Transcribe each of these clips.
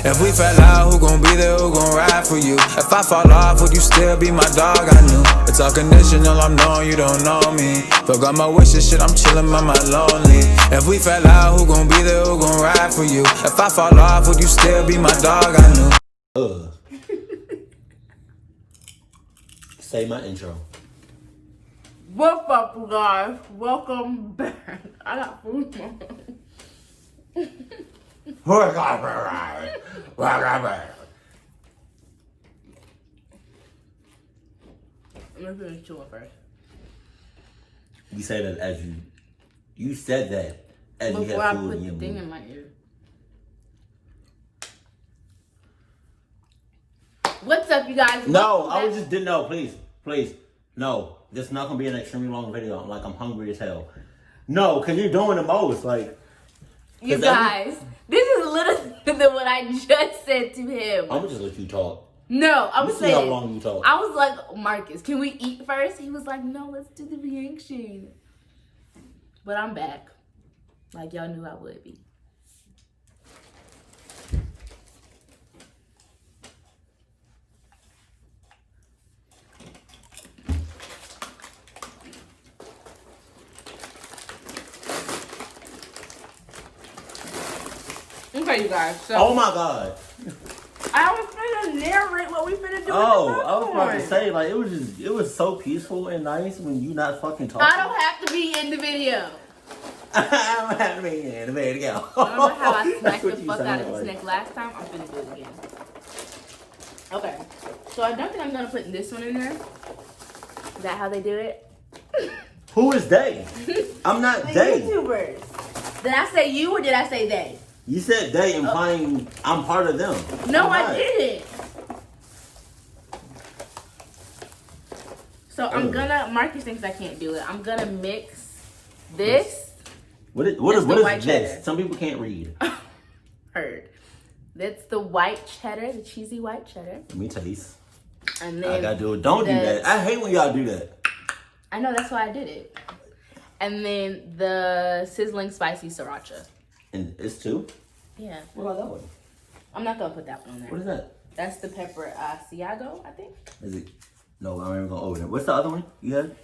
If we fell out, who gon' be there, who gon' ride for you? If I fall off, would you still be my dog? I knew it's all conditional, I'm knowing you don't know me. Forgot my wishes, shit, I'm chillin', I'm lonely. If we fell out, who gon' be there, who gon' ride for you? If I fall off, would you still be my dog? I knew. Say my intro. What's up, you guys? Welcome back. I got food. Let me finish chewing first. You say that as you said that as Before you I had food put in your the thing mouth. in my ear. What's up, you guys? No, Welcome I back. just didn't know. Please. No, this is not gonna be an extremely long video. Like I'm hungry as hell. No, cause you're doing the most. Like You guys, this is literally than what I just said to him. I'm gonna just let you talk. No, I'm Let's see saying. how long you talk. I was like, Marcus, can we eat first? He was like, no, let's do the reaction. But I'm back, like y'all knew I would be. Okay, you guys. So Oh my god. I was finna narrate what we finna do. Oh, with the I was about to popcorn. say like it was so peaceful and nice when you not fucking talking. I don't have to be in the video. I don't have to be in the video. I don't know how I smacked That's the what you fuck out sound of this like. neck last time. I'm finna do it again. Okay. So I don't think I'm gonna put this one in there. Is that how they do it? Who is they? I'm not The they. YouTubers. Did I say you or did I say they? You said they implying I'm part of them. No, I'm I not. didn't. So I'm gonna, Marcus thinks I can't do it. I'm gonna mix this. What is It's the white this? cheddar. Some people can't read. Heard. That's the white cheddar, the cheesy white cheddar. Let me taste. And then I gotta do it. Don't do that. I hate when y'all do that. I know, that's why I did it. And then the sizzling spicy sriracha. And it's two? Yeah. What about that one? I'm not gonna put that one on there. What is that? That's the pepper Asiago, I think. Is it? No, I'm not even gonna open it. What's the other one you had?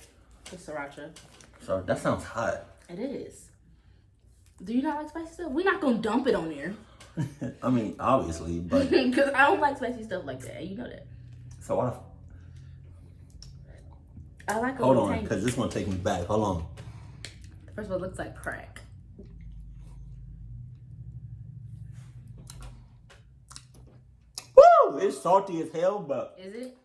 The sriracha. Sorry, that sounds hot. It is. Do you not like spicy stuff? We're not gonna dump it on there. I mean, obviously, but Because I don't like spicy stuff like that. You know that. so what? I like a Hold little on, tangy. because this one take me back. Hold on. First of all, it looks like crack. Woo! It's salty as hell, but Is it?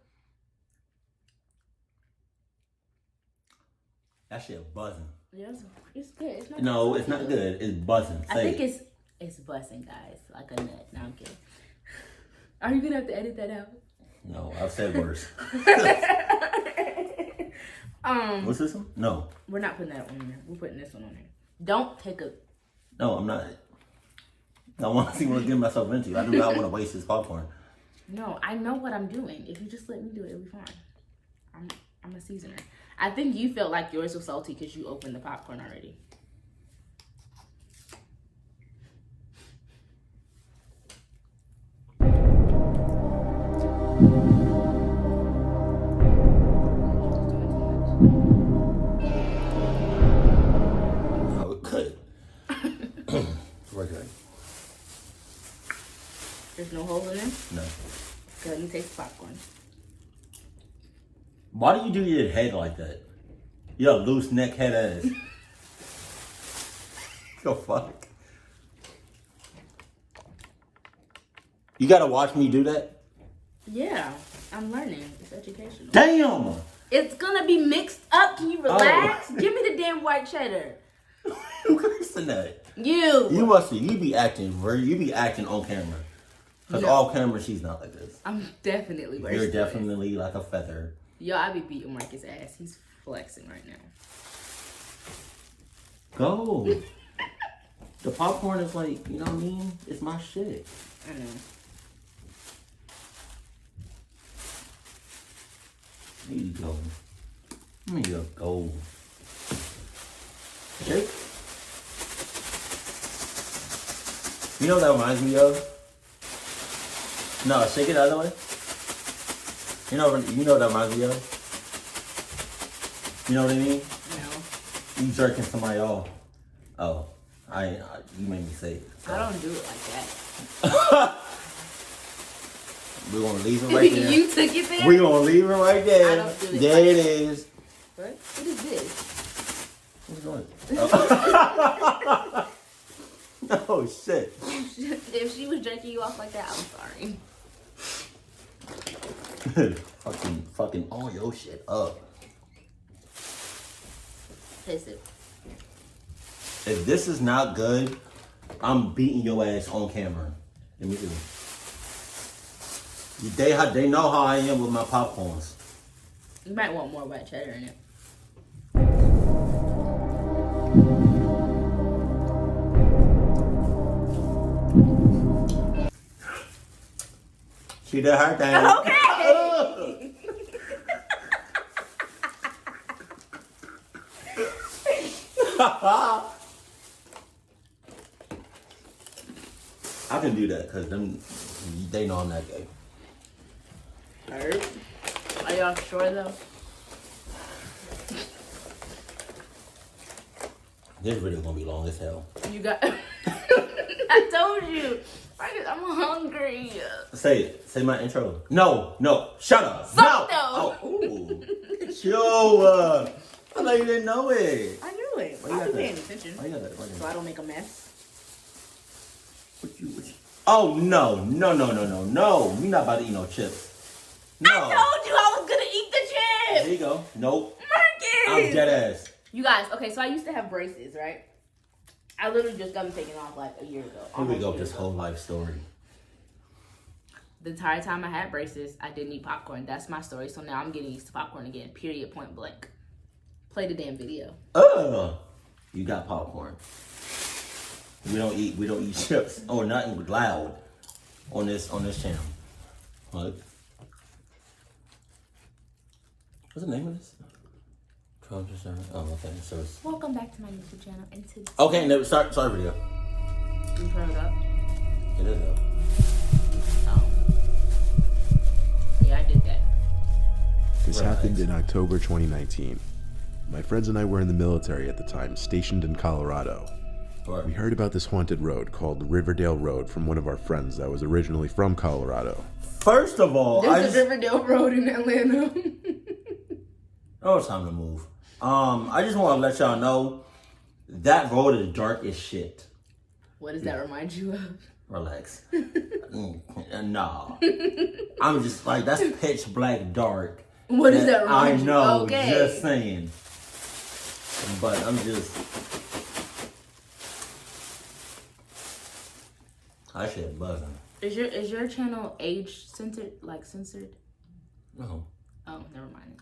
that shit buzzing. Yes. It's good. It's not No, it's not good. It's buzzing. I think it's buzzing, guys. Like a nut. No, I'm kidding. Are you gonna have to edit that out? No, I've said worse. What's this one? No. We're not putting that one in there. We're putting this one on there. Don't take a. No, I'm not. I want to see what I'm getting myself into. I do not want to waste this popcorn. No, I know what I'm doing. If you just let me do it, it'll be fine. I'm a seasoner. I think you felt like yours was salty because you opened the popcorn already. Oh, good. Okay. There's no holes in there. No. Go ahead and taste the popcorn. Why do you do your head like that? You're a loose neck head ass. Go fuck. You gotta watch me do that? Yeah, I'm learning. It's educational. Damn! It's gonna be mixed up. Can you relax? Give me the damn white cheddar. Who cursing that? You be acting on camera. Because No. off camera, she's not like this. I'm definitely worse. You're than this. definitely like a feather. Yo, I be beating Marcus' ass. He's flexing right now. Go. The popcorn is like, you know what I mean? It's my shit. I know. There you go. There you go. Shake. You know what that reminds me of? No, shake it the other way. You know what that reminds me of? You know what I mean? No. You jerking somebody off. Oh, you made me say it. So. I don't do it like that. We're gonna leave it right there. You took it there? We're gonna leave it right there. I don't do it there like it is. What? What is this? What's going on? Oh shit. If she was jerking you off like that, I'm sorry. fucking all your shit up. Taste it. If this is not good, I'm beating your ass on camera. Let me do it. They know how I am with my popcorns. You might want more white cheddar in it. She did her thing. Okay. I can do that because they know I'm that gay. Heard. Are y'all sure though? This video gonna be long as hell. You got. I told you. I'm hungry. Say it. Say my intro. No. Shut up. Suck no. though. Oh, ooh. Yo. I thought you didn't know it. I knew it. Why you I've got been paying that? attention. Why you got that? Why you So got I don't make a mess. What you? Oh no. You're not about to eat no chips. No. I told you I was gonna eat the There chips. you go. Nope. Marcus. I'm dead ass. You guys, okay, so I used to have braces, right? I literally just got them taken off like a year ago. Here we almost go a with year this ago. whole life story. The entire time I had braces, I didn't eat popcorn. That's my story. So now I'm getting used to popcorn again. Period. Point blank. Play the damn video. You got popcorn. We don't eat chips or nothing loud on this channel. What? What's the name of this? Oh, okay. So it's... Welcome back to my YouTube channel. And today, Okay, no, start video. you turn it up. It is up. Oh. Yeah, I did that. This Relax. happened in October 2019. My friends and I were in the military at the time, stationed in Colorado. Right. We heard about this haunted road called Riverdale Road from one of our friends that was originally from Colorado. First of all, There's a Riverdale Road in Atlanta. Oh, it's time to move. I just want to let y'all know that road is dark as shit. What does that remind you of? Relax. Nah. I'm just like, that's pitch black dark. What does that remind you? I know, Okay. just saying. But I'm just... I shit buzzing. Is your channel age censored? Like censored? No. Oh, never mind.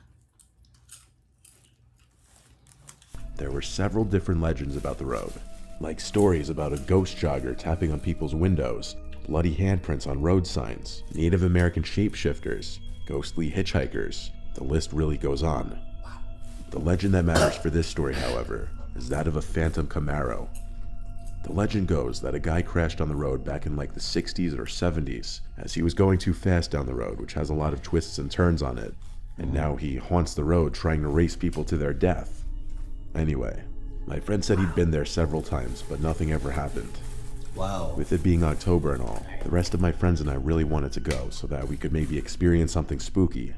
There were several different legends about the road, like stories about a ghost jogger tapping on people's windows, bloody handprints on road signs, Native American shapeshifters, ghostly hitchhikers. The list really goes on. The legend that matters for this story, however, is that of a phantom camaro. The legend goes that a guy crashed on the road back in like the 60s or 70s as he was going too fast down the road, which has a lot of twists and turns on it, and now he haunts the road trying to race people to their death. Anyway, my friend said he'd been there several times, but nothing ever happened. Wow. With it being October and all, the rest of my friends and I really wanted to go so that we could maybe experience something spooky.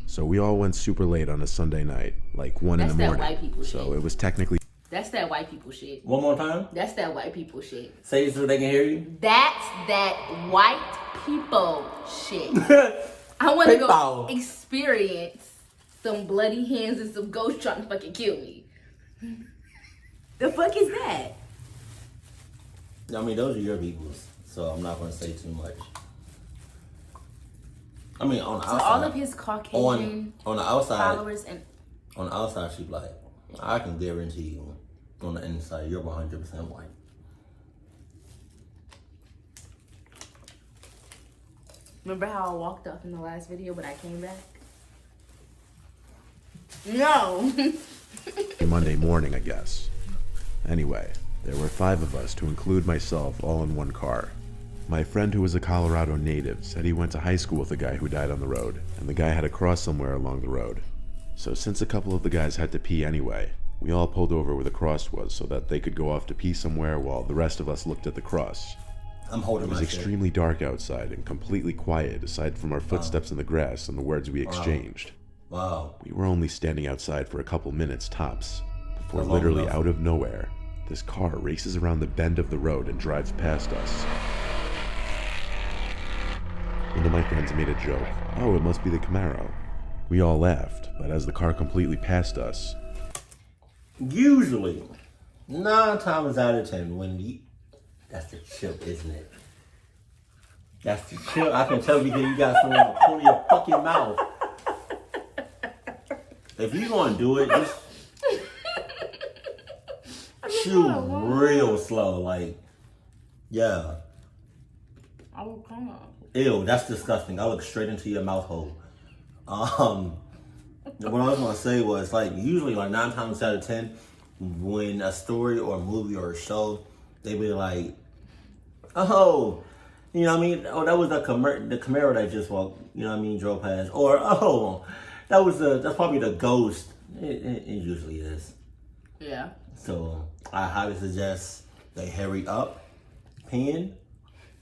So we all went super late on a Sunday night, like 1 in the That's that morning. white people So shit. it was technically That's that white people shit. One more time? That's that white people shit. Say it so they can hear you. That's that white people shit. I want to go People. experience some bloody hands and some ghosts trying to fucking kill me. The fuck is that? I mean, those are your peoples, so I'm not going to say too much. I mean, on the So outside. all of his Caucasian on the outside. followers and On the outside, she's black. I can guarantee you, on the inside, you're 100% white. remember how I walked off in the last video, but I came back? No. Monday morning, I guess. Anyway, there were 5 of us, to include myself, all in one car. My friend, who was a Colorado native, said he went to high school with a guy who died on the road, and the guy had to cross somewhere along the road. So since a couple of the guys had to pee anyway, we all pulled over where the cross was so that they could go off to pee somewhere while the rest of us looked at the cross. I'm holding It was my shit. extremely dark outside and completely quiet aside from our footsteps in the grass and the words we exchanged. Wow. We were only standing outside for a couple minutes tops, before Not long literally enough. out of nowhere, this car races around the bend of the road and drives past us. One of my friends made a joke. Oh, it must be the Camaro. We all laughed, but as the car completely passed us, Usually, 9 times out of 10, when you... That's the chip, isn't it? That's the chip. I can tell because you got something to pull your fucking mouth. If you gonna do it, just chew real slow. Like, yeah. I will come up. Ew, that's disgusting. I look straight into your mouth hole. What I was gonna say was, like, usually, like, 9 times out of 10, when a story or a movie or a show, they be like, oh, you know what I mean? Oh, that was the Camaro that just walked, you know what I mean, drove past. Or, oh, that's probably the ghost. It usually is. Yeah. So I highly suggest they hurry up, peeing,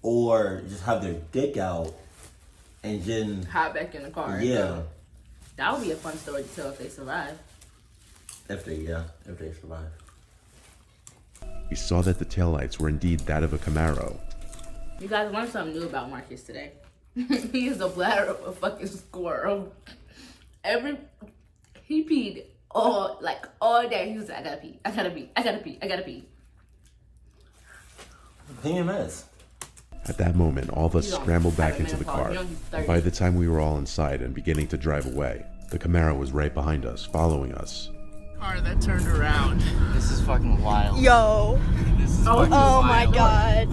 or just have their dick out and then Hop back in the car. and yeah, go. That would be a fun story to tell if they survive. if they survive. we saw that the taillights were indeed that of a Camaro. You guys learned something new about Marcus today. He is a bladder of a fucking squirrel. He peed all day. He was like, I gotta pee. PMS. At that moment, all of us You don't scrambled have back a into the menopause. car, You don't, he's and 30. by the time we were all inside and beginning to drive away, the Camaro was right behind us, following us. Car that turned around. This is fucking wild. Yo. This is fucking Oh my wild. god.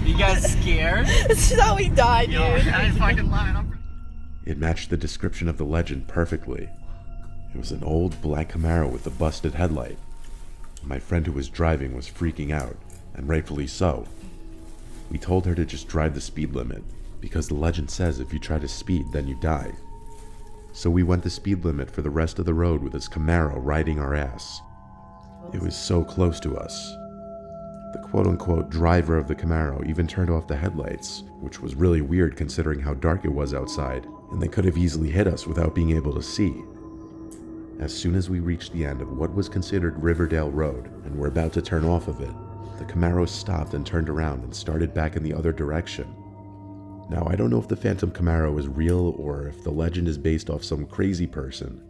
You guys scared? This is how we died, Yo, dude. I fucking lying. It matched the description of the legend perfectly. It was an old black Camaro with a busted headlight. My friend who was driving was freaking out, and rightfully so. We told her to just drive the speed limit, because the legend says if you try to speed, then you die. So we went the speed limit for the rest of the road with this Camaro riding our ass. It was so close to us. The quote-unquote driver of the Camaro even turned off the headlights, which was really weird considering how dark it was outside, and they could have easily hit us without being able to see. As soon as we reached the end of what was considered Riverdale Road and were about to turn off of it, the Camaro stopped and turned around and started back in the other direction. Now, I don't know if the Phantom Camaro is real or if the legend is based off some crazy person,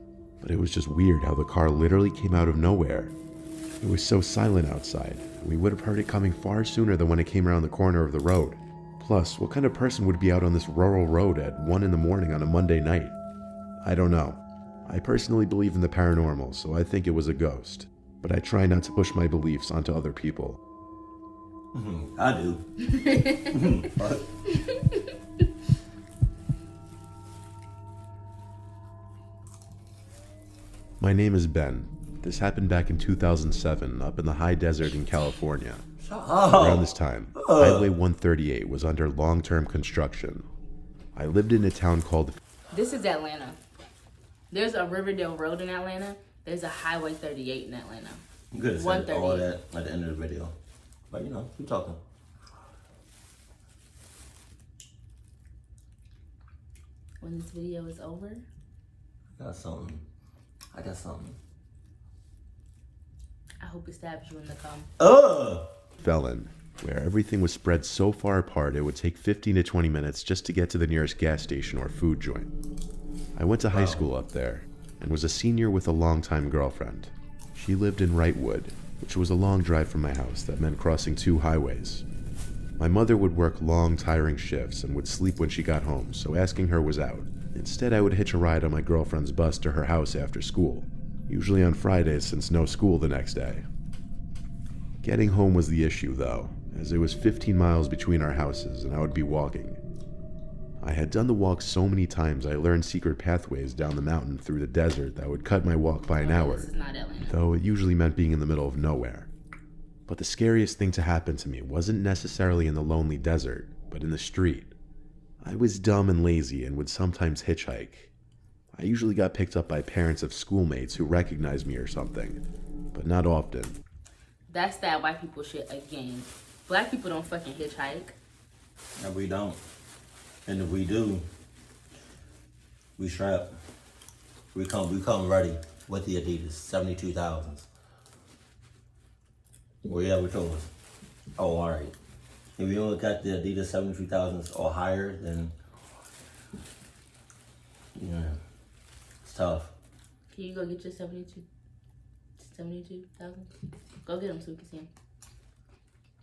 but it was just weird how the car literally came out of nowhere. It was so silent outside, and we would have heard it coming far sooner than when it came around the corner of the road. Plus, what kind of person would be out on this rural road at 1 a.m. on a Monday night? I don't know. I personally believe in the paranormal, so I think it was a ghost, but I try not to push my beliefs onto other people. I do. Fuck. My name is Ben. This happened back in 2007 up in the high desert in California. Around this time, Highway 138 was under long-term construction. I lived in a town called... This is Atlanta. There's a Riverdale Road in Atlanta. There's a Highway 38 in Atlanta. I'm good at 138. all that at the end of the video. But you know, keep talking. When this video is over, I got something. I hope it stabs you in the cum. Felon, where everything was spread so far apart it would take 15 to 20 minutes just to get to the nearest gas station or food joint. I went to high school up there and was a senior with a longtime girlfriend. She lived in Wrightwood, which was a long drive from my house that meant crossing 2 highways. My mother would work long, tiring shifts and would sleep when she got home, so asking her was out. Instead, I would hitch a ride on my girlfriend's bus to her house after school, usually on Fridays since no school the next day. Getting home was the issue, though, as it was 15 miles between our houses and I would be walking. I had done the walk so many times I learned secret pathways down the mountain through the desert that would cut my walk by an hour, This is not Atlanta. though it usually meant being in the middle of nowhere. But the scariest thing to happen to me wasn't necessarily in the lonely desert, but in the street. I was dumb and lazy and would sometimes hitchhike. I usually got picked up by parents of schoolmates who recognized me or something, but not often. That's that white people shit again. Black people don't fucking hitchhike. No, we don't. And if we do, we strap. We come ready with the Adidas 72,000s. Well, yeah, which yours? Oh, all right. If you only got the Adidas 73,000s or higher, then yeah, it's tough. Can you go get your 72,000? Go get them so we can see them.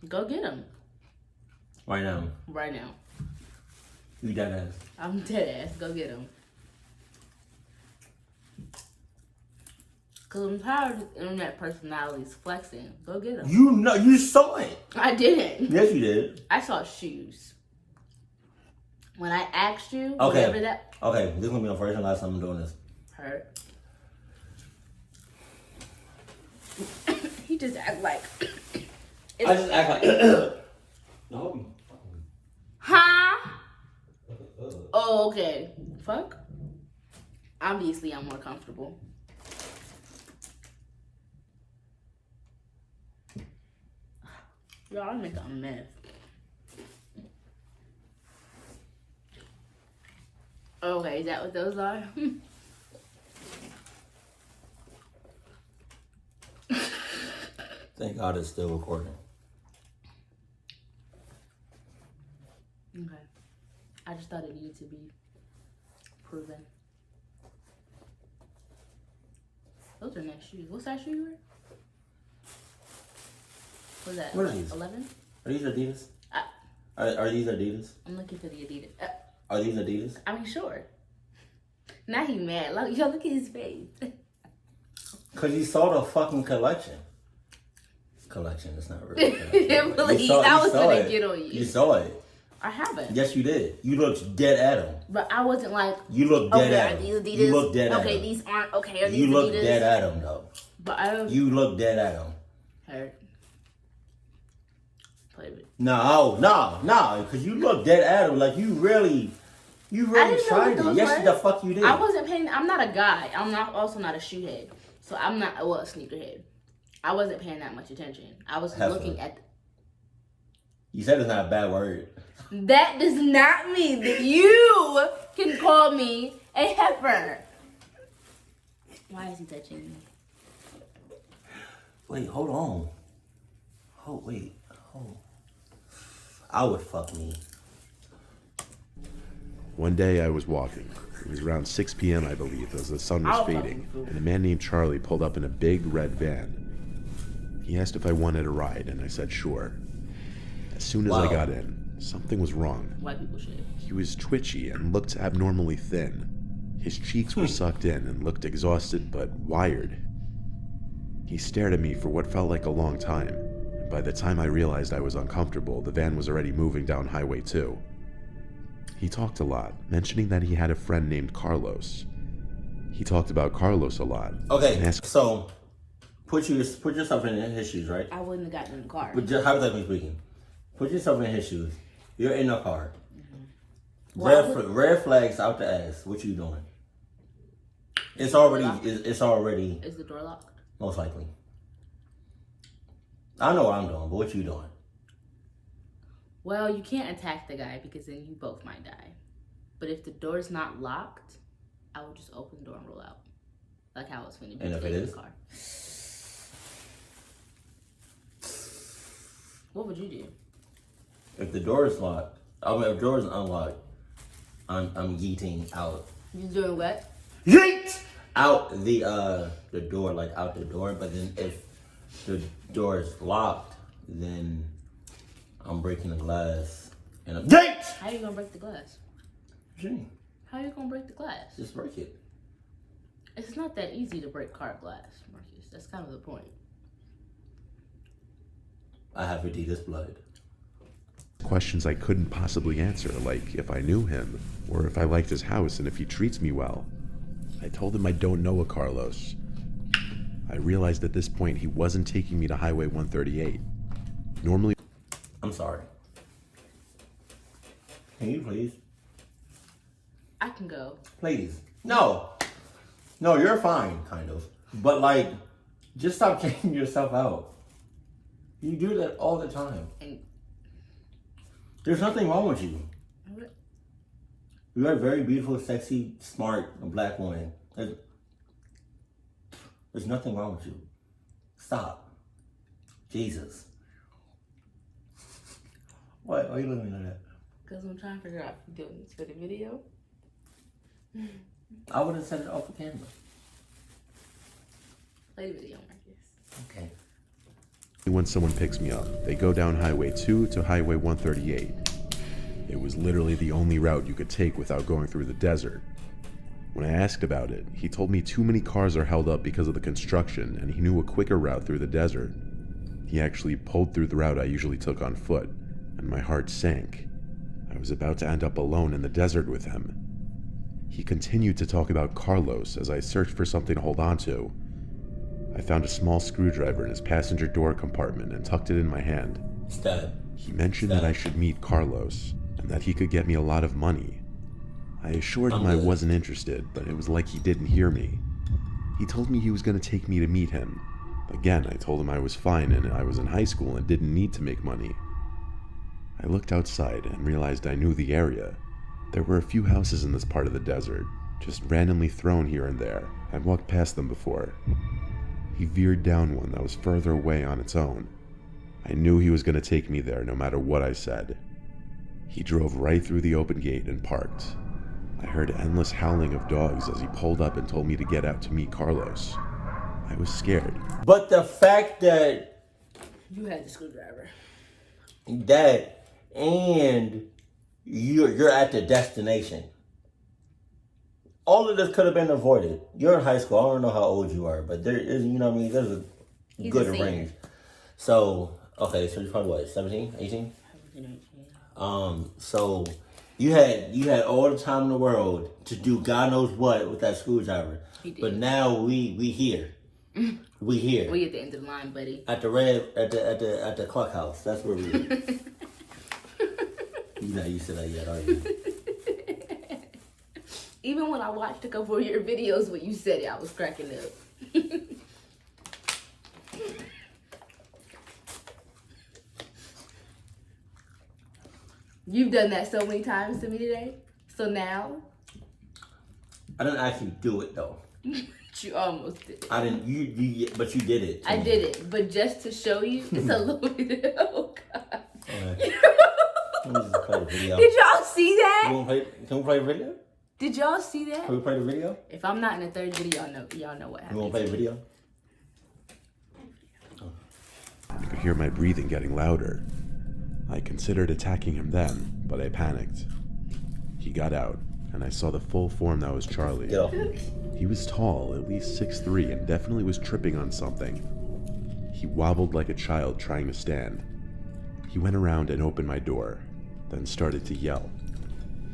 Go get them. Right now. Right now. You dead ass. I'm dead ass. Go get them. Cause I'm tired of internet personalities flexing. Go get them. You know, you saw it. I didn't. Yes, you did. I saw shoes. When I asked you, Okay. whatever that Okay, this is gonna be the first and last time I'm doing this. hurt. He just act like. I just act like. No. Huh? Oh, okay. Fuck. Obviously, I'm more comfortable. Y'all make a mess. Okay, is that what those are? Thank God it's still recording. Okay. I just thought it needed to be proven. Those are nice shoes. What size shoe you wear? What's that? What are these? 11? Are these Adidas? Are these Adidas? I'm looking for the Adidas. Are these Adidas? I mean, sure. Now he mad. Look, yo, look at his face. Cause you saw the fucking collection. Collection, it's not really. Really, I was gonna get on you. You saw it. I haven't. Yes, you did. You looked dead at him. But I wasn't like, You looked dead okay, at are him. these Adidas? You looked dead at Okay, him. these aren't. Okay, are these You Adidas? looked dead at him though. But I don't. You looked dead at him. Hurt. Play with it. No, because you looked dead at him. Like you really didn't know tried what it. those Yes, were. the fuck you did. I wasn't paying. I'm not a guy. I'm not also not a shoe head. So I'm not a sneakerhead. I wasn't paying that much attention. I was Heifer. looking at. You said it's not a bad word. That does not mean that you can call me a heifer. Why is he touching me? Wait, hold on. Oh, wait. Oh. I would fuck me. One day I was walking. It was around 6 p.m., I believe, as the sun was I'll fading, fucking and a man named Charlie pulled up in a big red van. He asked if I wanted a ride, and I said sure. As soon as I Wow. got in, something was wrong. White people shit. He was twitchy and looked abnormally thin. His cheeks were sucked in and looked exhausted but wired. He stared at me for what felt like a long time, and by the time I realized I was uncomfortable, the van was already moving down Highway 2. He talked a lot, mentioning that he had a friend named Carlos. He talked about Carlos a lot. Okay, and asked, so put yourself in his shoes, right? I wouldn't have gotten in the car. But just hypothetically speaking, put yourself in his shoes. You're in a car. Well, Red flags out the ass. What you doing? It's already. Is the door locked? Most likely. I know what I'm doing, but what you doing? Well, you can't attack the guy because then you both might die. But if the door's not locked, I would just open the door and roll out. Like how it's finna be And if it in is? the car. What would you do? If the door is locked, if the door is unlocked, I'm yeeting out. You doing what? Yeet out the door, like out the door. But then if the door is locked, then I'm breaking the glass and I'm yeet. How you gonna break the glass? What you mean? How you gonna break the glass? Just break it. It's not that easy to break car glass, Marcus. That's kind of the point. I have Adidas blood. questions I couldn't possibly answer, like if I knew him, or if I liked his house and if he treats me well. I told him I don't know a Carlos. I realized at this point he wasn't taking me to Highway 138. Normally, I'm sorry. Can you please? I can go. Please. No, you're fine, kind of. But like, just stop checking yourself out. You do that all the time. And There's nothing wrong with you. what? You're a very beautiful, sexy, smart black woman. There's nothing wrong with you. Stop. Jesus. What? Why are you looking at me like that? Because I'm trying to figure out if you're doing this for the video. I would have said it off the camera. Play the video, Marcus. Okay. When someone picks me up, they go down Highway 2 to Highway 138. It was literally the only route you could take without going through the desert. When I asked about it, he told me too many cars are held up because of the construction and he knew a quicker route through the desert. He actually pulled through the route I usually took on foot, and my heart sank. I was about to end up alone in the desert with him. He continued to talk about Carlos as I searched for something to hold on to. I found a small screwdriver in his passenger door compartment and tucked it in my hand. Stab. He mentioned that I should meet Carlos, and that he could get me a lot of money. I assured him I wasn't interested, but it was like he didn't hear me. He told me he was going to take me to meet him. Again, I told him I was fine and I was in high school and didn't need to make money. I looked outside and realized I knew the area. There were a few houses in this part of the desert, just randomly thrown here and there. I'd walked past them before. He veered down one that was further away on its own. I knew he was going to take me there no matter what I said. He drove right through the open gate and parked. I heard endless howling of dogs as he pulled up and told me to get out to meet Carlos. I was scared. But the fact that You had the screwdriver. and you're at the destination. All of this could have been avoided. You're in high school. I don't know how old you are, but there is, you know what I mean, there's a He's good a senior. range. So, okay, so you're probably what, 17, 18? So you had all the time in the world to do God knows what with that screwdriver. He did. But now we here. We here. We at the end of the line, buddy. At the clock house. That's where we are. You know you said that yet, are you? Even when I watched a couple of your videos when you said it, I was cracking up. You've done that so many times to me today. So now, I didn't actually do it though. you almost did it. I didn't. But you did it. to I me. did it, but just to show you, it's a little bit. Oh God! Okay. Let me just play the video. Did y'all see that? Can we play the video? Did y'all see that? Can we play the video? If I'm not in the third video, y'all know what You happened. want to play the video? I could hear my breathing getting louder. I considered attacking him then, but I panicked. He got out, and I saw the full form that was Charlie. Get off. He was tall, at least 6'3", and definitely was tripping on something. He wobbled like a child trying to stand. He went around and opened my door, then started to yell.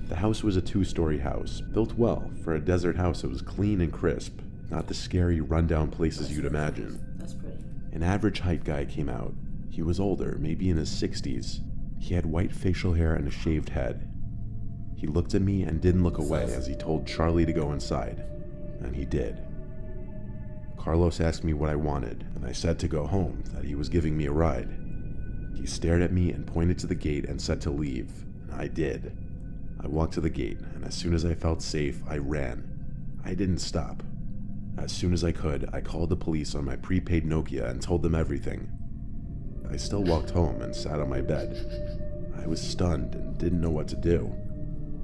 The house was a 2-story house, built well. For a desert house, it was clean and crisp, not the scary, rundown places you'd imagine. That's pretty. An average height guy came out. He was older, maybe in his 60s. He had white facial hair and a shaved head. He looked at me and didn't look away as he told Charlie to go inside, and he did. Carlos asked me what I wanted, and I said to go home, that he was giving me a ride. He stared at me and pointed to the gate and said to leave, and I did. I walked to the gate, and as soon as I felt safe, I ran. I didn't stop. As soon as I could, I called the police on my prepaid Nokia and told them everything. I still walked home and sat on my bed. I was stunned and didn't know what to do.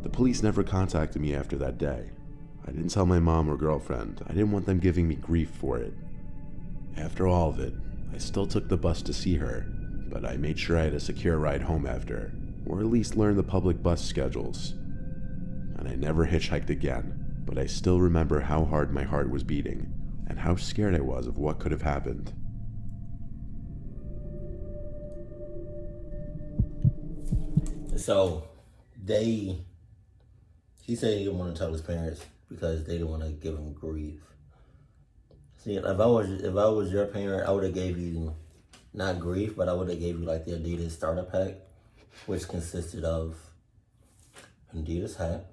The police never contacted me after that day. I didn't tell my mom or girlfriend. I didn't want them giving me grief for it. After all of it, I still took the bus to see her, but I made sure I had a secure ride home after, or at least learn the public bus schedules. And I never hitchhiked again, but I still remember how hard my heart was beating, and how scared I was of what could have happened. So, he said he didn't want to tell his parents because they didn't want to give him grief. See, if I was your parent, I would have gave you not grief, but I would have gave you like the Adidas starter pack, which consisted of Adidas hat.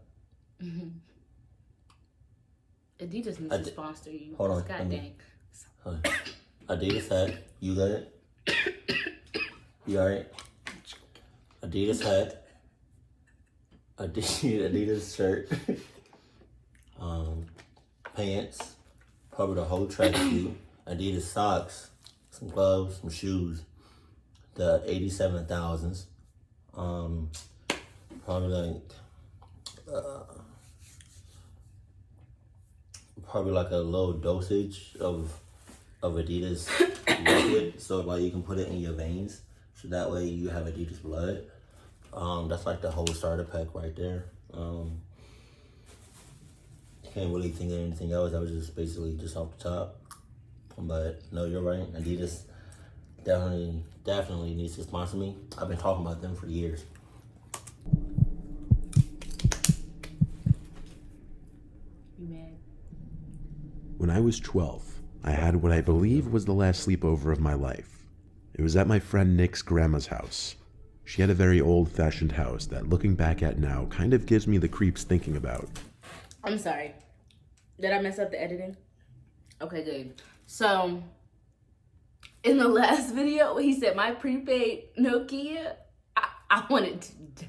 Adidas needs to sponsor you. Hold on. God dang. Adidas hat. You got it? You alright? Adidas hat. Adidas shirt. Pants. Probably the whole tracksuit. Adidas socks. Some gloves. Some shoes. The 87,000s. Probably like a low dosage of Adidas liquid, so like you can put it in your veins, so that way you have Adidas blood. That's like the whole starter pack right there. Can't really think of anything else. That was just basically just off the top. But no, you're right. Adidas definitely needs to sponsor me. I've been talking about them for years. You mad? When I was 12, I had what I believe was the last sleepover of my life. It was at my friend Nick's grandma's house. She had a very old-fashioned house that, looking back at now, kind of gives me the creeps thinking about. I'm sorry. Did I mess up the editing? Okay, good. So, in the last video, he said my prepaid Nokia, I wanted to die.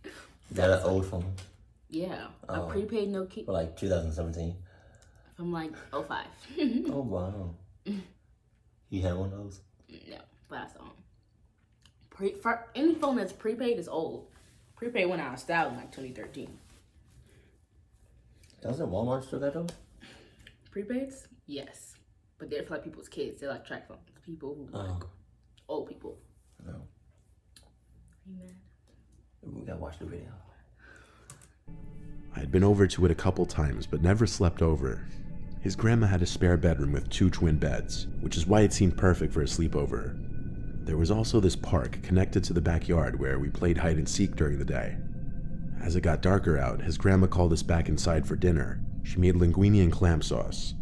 Is that an old phone? Yeah, a prepaid Nokia. For like 2017? From like 05. Oh, wow. You had one of those? No, last phone. For any phone that's prepaid is old. Prepaid went out of style in like 2013. Doesn't Walmart still got those? Prepaids? Yes. But they're for like people's kids. They're like track phones. People who like old people. No. Are you mad? We gotta watch the video. I had been over to it a couple times, but never slept over. His grandma had a spare bedroom with 2 twin beds, which is why it seemed perfect for a sleepover. There was also this park connected to the backyard where we played hide and seek during the day. As it got darker out, his grandma called us back inside for dinner. She made linguine and clam sauce.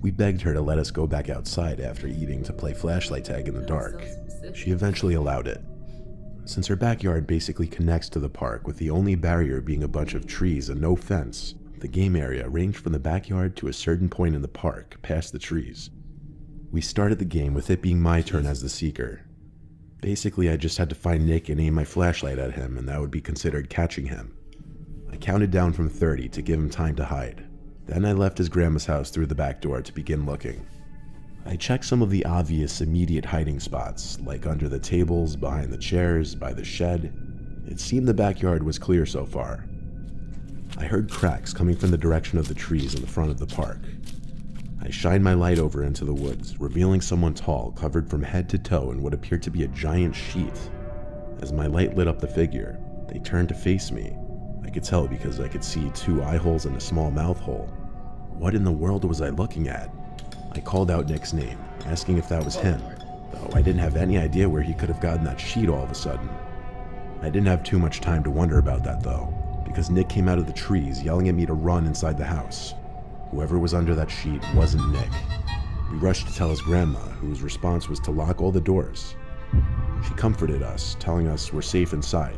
We begged her to let us go back outside after eating to play flashlight tag in the dark. She eventually allowed it. Since her backyard basically connects to the park, with the only barrier being a bunch of trees and no fence, the game area ranged from the backyard to a certain point in the park, past the trees. We started the game with it being my turn as the seeker. Basically, I just had to find Nick and aim my flashlight at him, and that would be considered catching him. I counted down from 30 to give him time to hide. Then I left his grandma's house through the back door to begin looking. I checked some of the obvious immediate hiding spots, like under the tables, behind the chairs, by the shed. It seemed the backyard was clear so far. I heard cracks coming from the direction of the trees in the front of the park. I shined my light over into the woods, revealing someone tall, covered from head to toe in what appeared to be a giant sheet. As my light lit up the figure, they turned to face me. I could tell because I could see 2 eye holes and a small mouth hole. What in the world was I looking at? I called out Nick's name, asking if that was him, though I didn't have any idea where he could have gotten that sheet all of a sudden. I didn't have too much time to wonder about that though, because Nick came out of the trees yelling at me to run inside the house. Whoever was under that sheet wasn't Nick. We rushed to tell his grandma, whose response was to lock all the doors. She comforted us, telling us we're safe inside.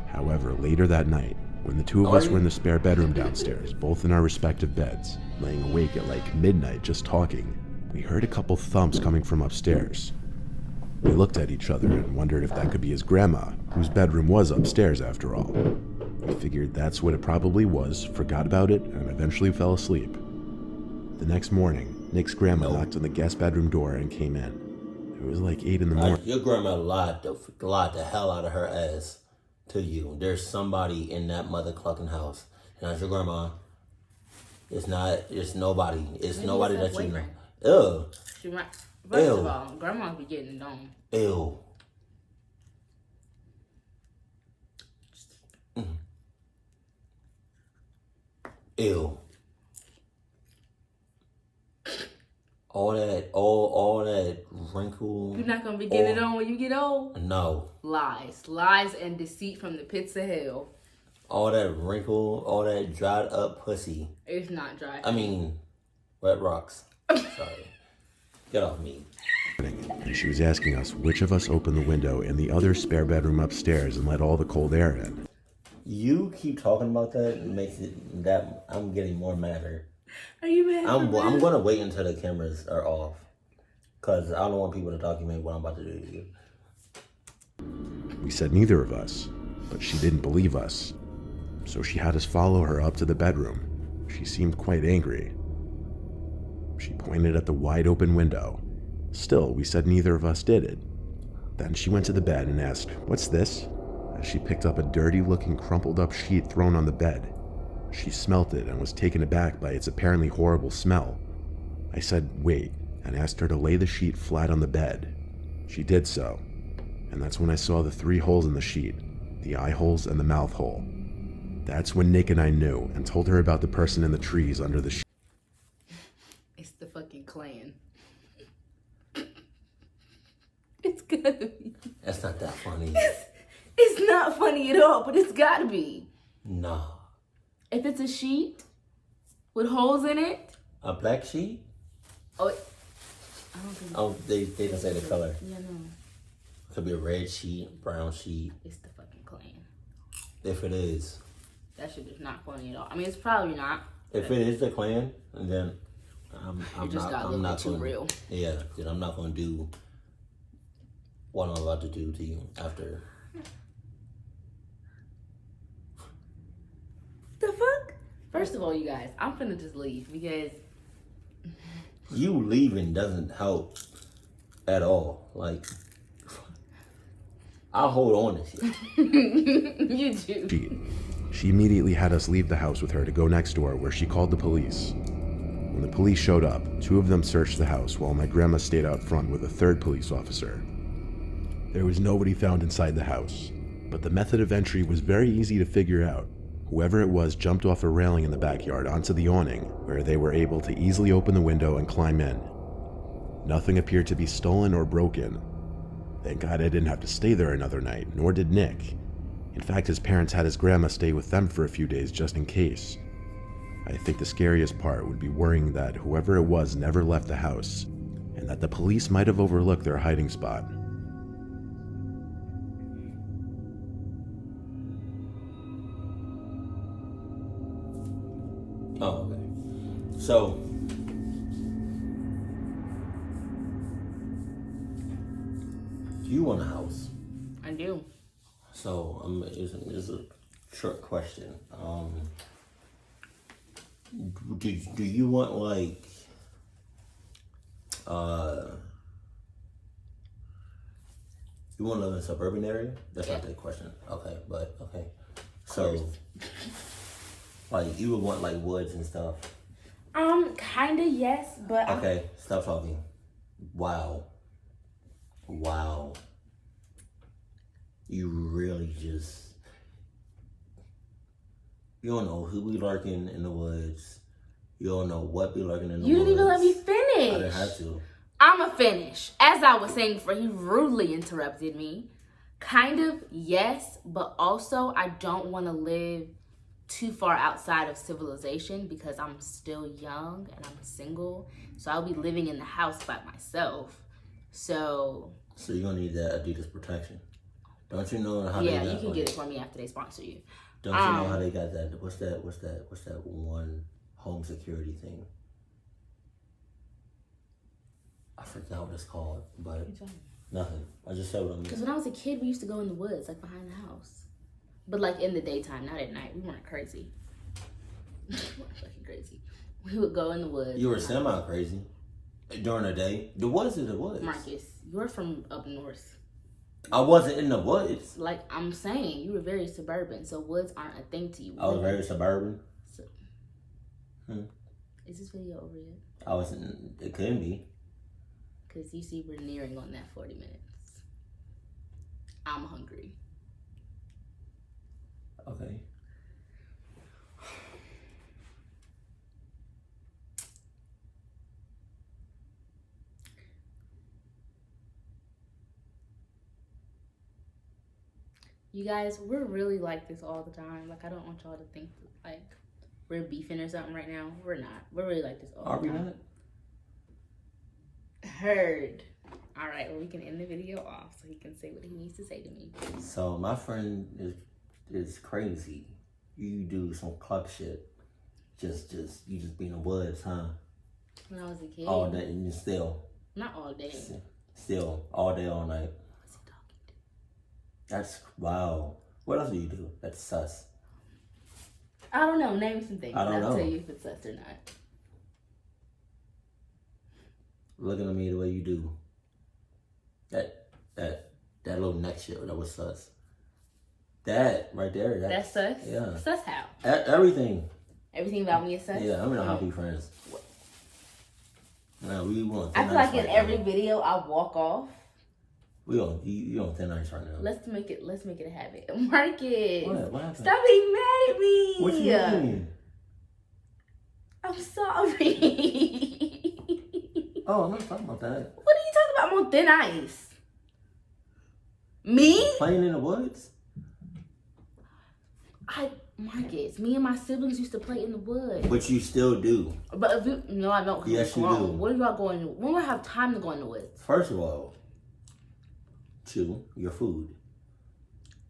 However, later that night, when the 2 of us were in the spare bedroom downstairs, both in our respective beds, laying awake at like midnight just talking, we heard a couple thumps coming from upstairs. We looked at each other and wondered if that could be his grandma, whose bedroom was upstairs after all. We figured that's what it probably was, forgot about it, and eventually fell asleep. The next morning, Nick's grandma knocked on the guest bedroom door and came in. It was like 8 in the morning. Your grandma lied the hell out of her ass to you. There's somebody in that mother clucking house. And that's your grandma. It's nobody. It's Maybe nobody it's her that you know. boyfriend. Ew. She might. First of all, grandmas be getting it on. Ew. Ew. All that wrinkle. You're not gonna be getting it on when you get old? No. Lies and deceit from the pits of hell. All that wrinkle, all that dried up pussy. It's not dry. I mean, wet rocks. Sorry. Get off me. And she was asking us which of us opened the window in the other spare bedroom upstairs and let all the cold air in. You keep talking about that and makes it that I'm getting more madder. Are you mad? I'm gonna wait until the cameras are off, cause I don't want people to document what I'm about to do to you. We said neither of us, but she didn't believe us. So she had us follow her up to the bedroom. She seemed quite angry. She pointed at the wide open window. Still, we said neither of us did it. Then she went to the bed and asked, "What's this?" As she picked up a dirty-looking crumpled up sheet thrown on the bed. She smelt it and was taken aback by its apparently horrible smell. I said, "Wait," and asked her to lay the sheet flat on the bed. She did so, and that's when I saw the 3 holes in the sheet, the eye holes and the mouth hole. That's when Nick and I knew and told her about the person in the trees under the sheet. It's the fucking Klan. It's gotta be. That's not that funny. It's not funny at all, but it's gotta be. No. If it's a sheet with holes in it. A black sheet? Oh, I don't think. Oh, they didn't say the color. Yeah, no. Could be a red sheet, brown sheet. It's the fucking Klan. If it is. That shit is not funny at all. I mean, it's probably not. If it is the Klan, then I'm just got a little bit too real. Yeah, then I'm not gonna do what I'm about to do to you after. The fuck? First of all, you guys, I'm finna just leave because You leaving doesn't help at all. Like, I'll hold on to shit. you do. She immediately had us leave the house with her to go next door, where she called the police. When the police showed up, 2 of them searched the house while my grandma stayed out front with a 3rd police officer. There was nobody found inside the house, but the method of entry was very easy to figure out. Whoever it was jumped off a railing in the backyard onto the awning, where they were able to easily open the window and climb in. Nothing appeared to be stolen or broken. Thank God I didn't have to stay there another night, nor did Nick. In fact, his parents had his grandma stay with them for a few days just in case. I think the scariest part would be worrying that whoever it was never left the house, and that the police might have overlooked their hiding spot. Oh, okay. So, you want a house. I do. So, it's a short question. Do you want, like, you want to live in a suburban area? That's not the question. Okay, but, okay. So, like, you would want, like, woods and stuff. Kinda, yes, but Okay, stop talking. Wow. You really just... You don't know who be lurking in the woods. You don't know what be lurking in the woods. you didn't even let me finish. I didn't have to. I'ma finish. As I was saying before, he rudely interrupted me. Kind of, yes, but also I don't want to live too far outside of civilization because I'm still young and I'm single. So I'll be living in the house by myself. So you're gonna need that Adidas protection. Don't you know how yeah, they got you can get it for me after they sponsor you. Don't you know how they got that? What's that one home security thing? I forgot what it's called, but nothing. I just said what I mean. Because when I was a kid, we used to go in the woods, like behind the house. But like in the daytime, not at night. We weren't crazy. We weren't fucking crazy. We would go in the woods. You were semi-crazy. During the day. The woods is the woods. Marcus, you're from up north. I wasn't in the woods. Like I'm saying, you were very suburban, so woods aren't a thing to you. I was very suburban. So, is this video over yet? I wasn't. It couldn't be. Because you see, we're nearing on that 40 minutes. I'm hungry. Okay. You guys, we're really like this all the time. Like, I don't want y'all to think like we're beefing or something right now. We're not. We're really like this all Are the we time. not? Heard. All right, well, we can end the video off so he can say what he needs to say to me. So my friend is is crazy. You do some cluck shit. You just be in the woods, huh? When I was a kid. All day and you still. Not all day. Still, all day, all night. What's he talking to? That's wow. What else do you do? That's sus. I don't know. Name some things. I don't know. I'll tell you if it's sus or not. Looking at me the way you do. That little neck shit, that was sus. That right there. That's sus? Yeah. Sus how? Everything. Everything about me is sus? Yeah, I'm gonna how be friends. No, we want. I feel like in every video I walk off. You on thin ice right now. Let's make it a habit. Marcus. What happened? Stop being mad at me. What you mean? I'm sorry. Oh, I'm not talking about that. What are you talking about? I'm on thin ice. Me? Playing in the woods? Marcus, me and my siblings used to play in the woods. But you still do. But if you, no, I don't. Yes, you do. When are y'all going? When will I have time to go in the woods? First of all, chew your food.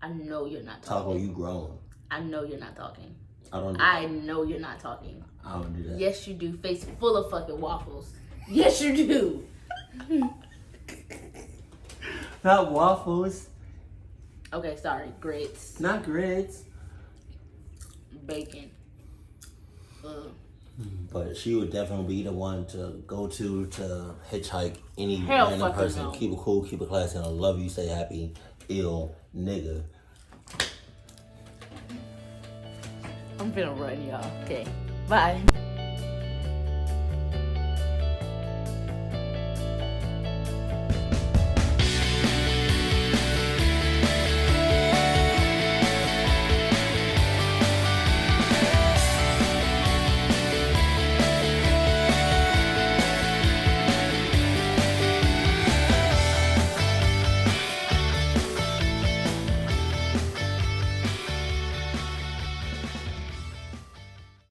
I know you're not Taco, talking. you grown. I know you're not talking. I don't do I that. know you're not talking. I don't do that. Yes, you do. Face full of fucking waffles. Yes, you do. Not waffles. Okay, sorry. Grits. Not grits. Bacon. But she would definitely be the one to go to hitchhike any Hell random fucking person. no. Keep it cool, keep it classy, and I love you, stay happy, ill, nigga. I'm finna run, y'all. Okay. Bye.